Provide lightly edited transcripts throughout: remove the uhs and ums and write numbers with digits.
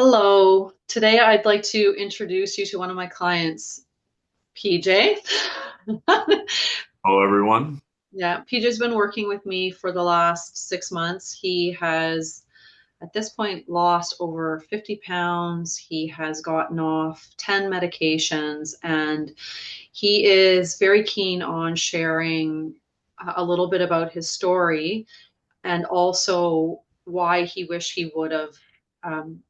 Hello. Today I'd like to introduce you to one of my clients, PJ. Hello, everyone. Yeah, PJ's been working with me for the last 6 months. He has, at this point, lost over 50 pounds. He has gotten off 10 medications, and he is very keen on sharing a little bit about his story and also why he wished he would have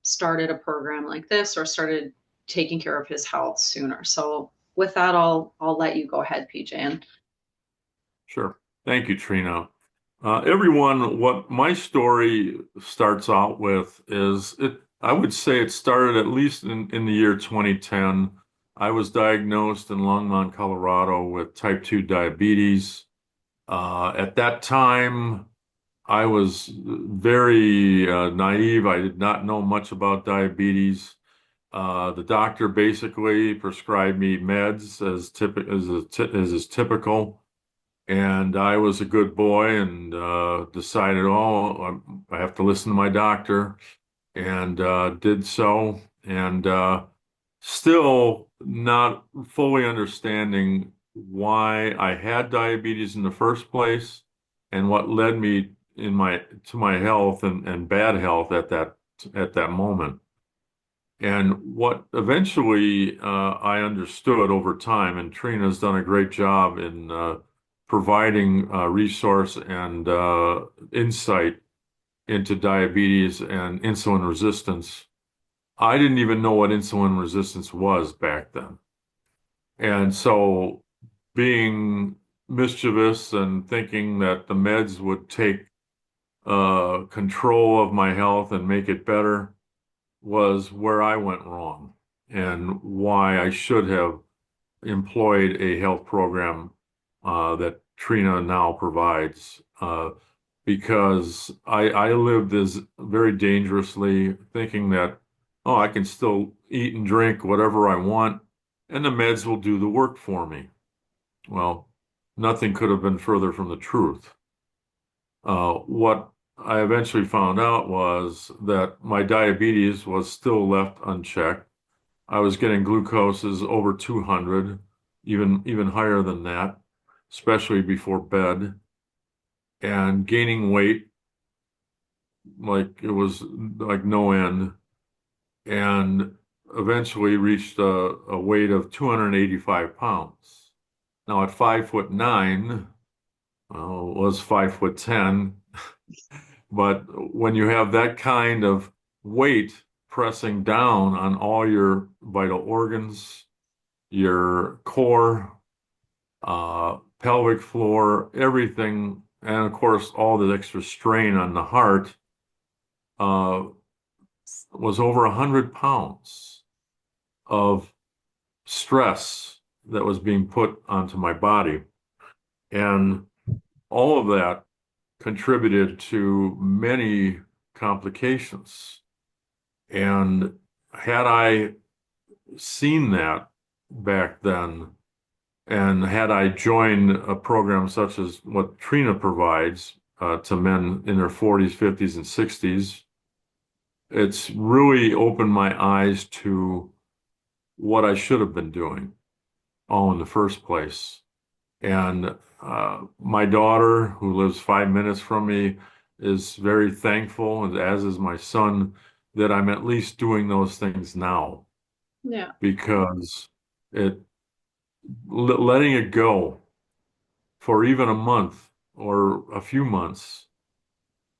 started a program like this or started taking care of his health sooner. So with that, I'll let you go ahead, PJ. And Sure. Thank you, Trina. Everyone, what my story starts out with is I would say it started at least in the year 2010. I was diagnosed in Longmont, Colorado with type 2 diabetes. At that time, I was very naive. I did not know much about diabetes. The doctor basically prescribed me meds as is typical. And I was a good boy and decided, I have to listen to my doctor, and did so. And still not fully understanding why I had diabetes in the first place and what led me in my to my health and bad health at that moment. And what eventually I understood over time, and Trina's done a great job in providing resource and insight into diabetes and insulin resistance. I didn't even know what insulin resistance was back then. And so, being mischievous and thinking that the meds would take control of my health and make it better was where I went wrong and why I should have employed a health program that Trina now provides. Because I lived as very dangerously thinking that, oh, I can still eat and drink whatever I want, and the meds will do the work for me. Well, nothing could have been further from the truth. What I eventually found out was that my diabetes was still left unchecked. I was getting glucoses over 200, even higher than that, especially before bed, and gaining weight like it was like no end, and eventually reached a weight of 285 pounds. Now at 5'9", well, it was 5'10", but when you have that kind of weight pressing down on all your vital organs, your core, pelvic floor, everything, and of course, all the extra strain on the heart, uh, was over 100 pounds of stress that was being put onto my body. And all of that contributed to many complications. And had I seen that back then, and had I joined a program such as what Trina provides to men in their 40s, 50s, and 60s, it's really opened my eyes to what I should have been doing all in the first place. And my daughter, who lives 5 minutes from me, is very thankful, as is my son, that I'm at least doing those things now yeah, because it letting it go for even a month or a few months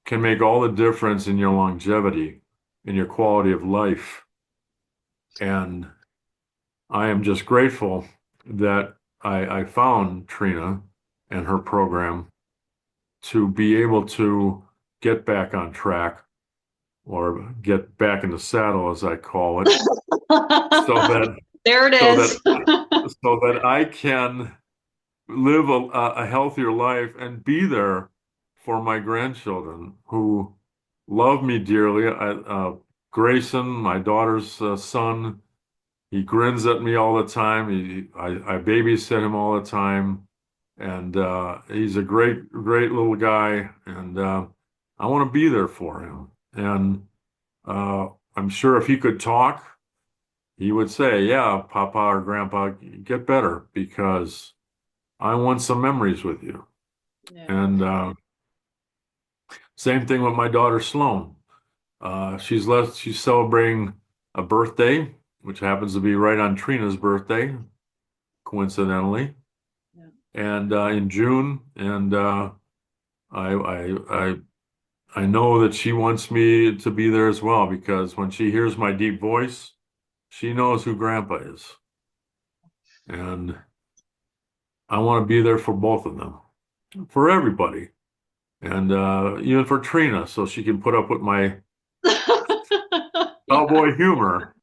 can make all the difference in your longevity, in your quality of life. And I am just grateful that I found Trina and her program to be able to get back on track or get back in the saddle, as I call it, so that there it so that is. so that I can live a healthier life and be there for my grandchildren who love me dearly. Grayson, my daughter's son, he grins at me all the time. I babysit him all the time, and he's a great little guy. And I want to be there for him. And I'm sure if he could talk, he would say, "Yeah, Papa or Grandpa, get better because I want some memories with you." Yeah. And same thing with my daughter Sloan. She's celebrating a birthday, which happens to be right on Trina's birthday, coincidentally, Yeah. and in June. And I, I, I, I know that she wants me to be there as well because when she hears my deep voice, she knows who Grandpa is, and I want to be there for both of them, for everybody, and even for Trina, so she can put up with my Yeah. cowboy humor.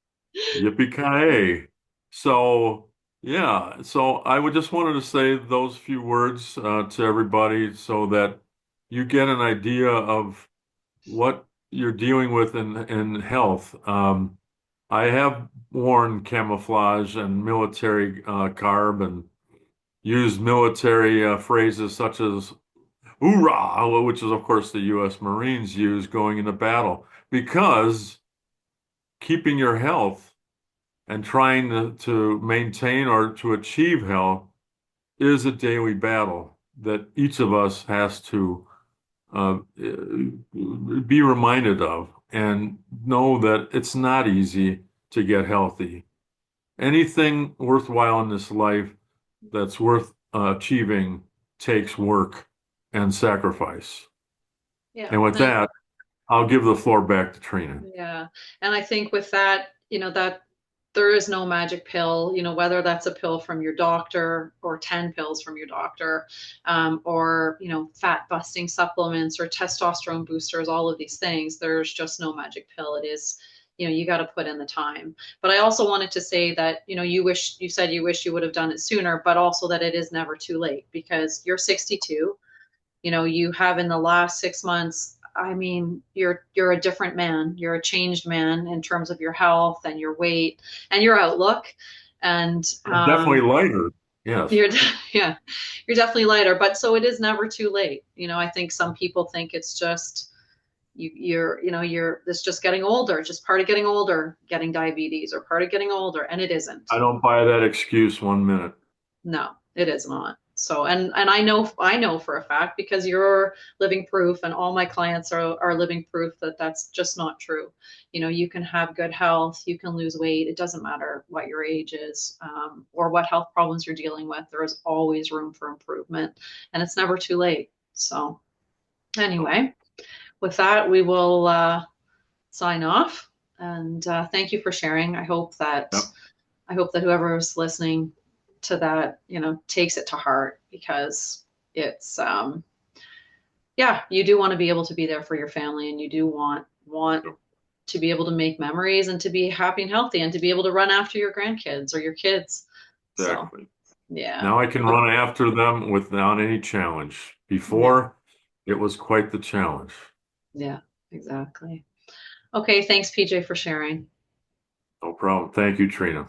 Yippee-ki-yay. So, yeah, so I would just wanted to say those few words to everybody so that you get an idea of what you're dealing with in health. I have worn camouflage and military garb and used military phrases such as hoorah, which is, of course, the U.S. Marines use going into battle, because keeping your health and trying to maintain or to achieve health is a daily battle that each of us has to be reminded of and know that it's not easy to get healthy. Anything worthwhile in this life that's worth achieving takes work and sacrifice. Yeah. And with And that, I'll give the floor back to Trina. yeah. And I think with that, that there is no magic pill, whether that's a pill from your doctor or 10 pills from your doctor, or, fat busting supplements or testosterone boosters, all of these things, there's just no magic pill. It is, you got to put in the time. But I also wanted to say that, you said you wish you would have done it sooner, but also that it is never too late because you're 62. You have in the last 6 months, I mean, you're a different man. You're a changed man in terms of your health and your weight and your outlook. And I'm definitely lighter. Yes. you're yeah, you're definitely lighter. But so it is never too late. I think some people think it's just you're it's just getting older, just part of getting older, getting diabetes or part of getting older, and it isn't. I don't buy that excuse 1 minute. No, it is not. So, and I know for a fact because you're living proof, and all my clients are living proof that that's just not true. You can have good health, you can lose weight. It doesn't matter what your age is, or what health problems you're dealing with. There is always room for improvement, and it's never too late. So, anyway, with that, we will sign off. And thank you for sharing. Yep. I hope that whoever's listening to that, takes it to heart because it's yeah, you do want to be able to be there for your family, and you do want to be able to make memories and to be happy and healthy and to be able to run after your grandkids or your kids. So, Exactly. yeah. Now I can Oh, run after them without any challenge. yeah. Before, it was quite the challenge. Yeah, exactly. Okay, thanks PJ for sharing. No problem. Thank you, Trina.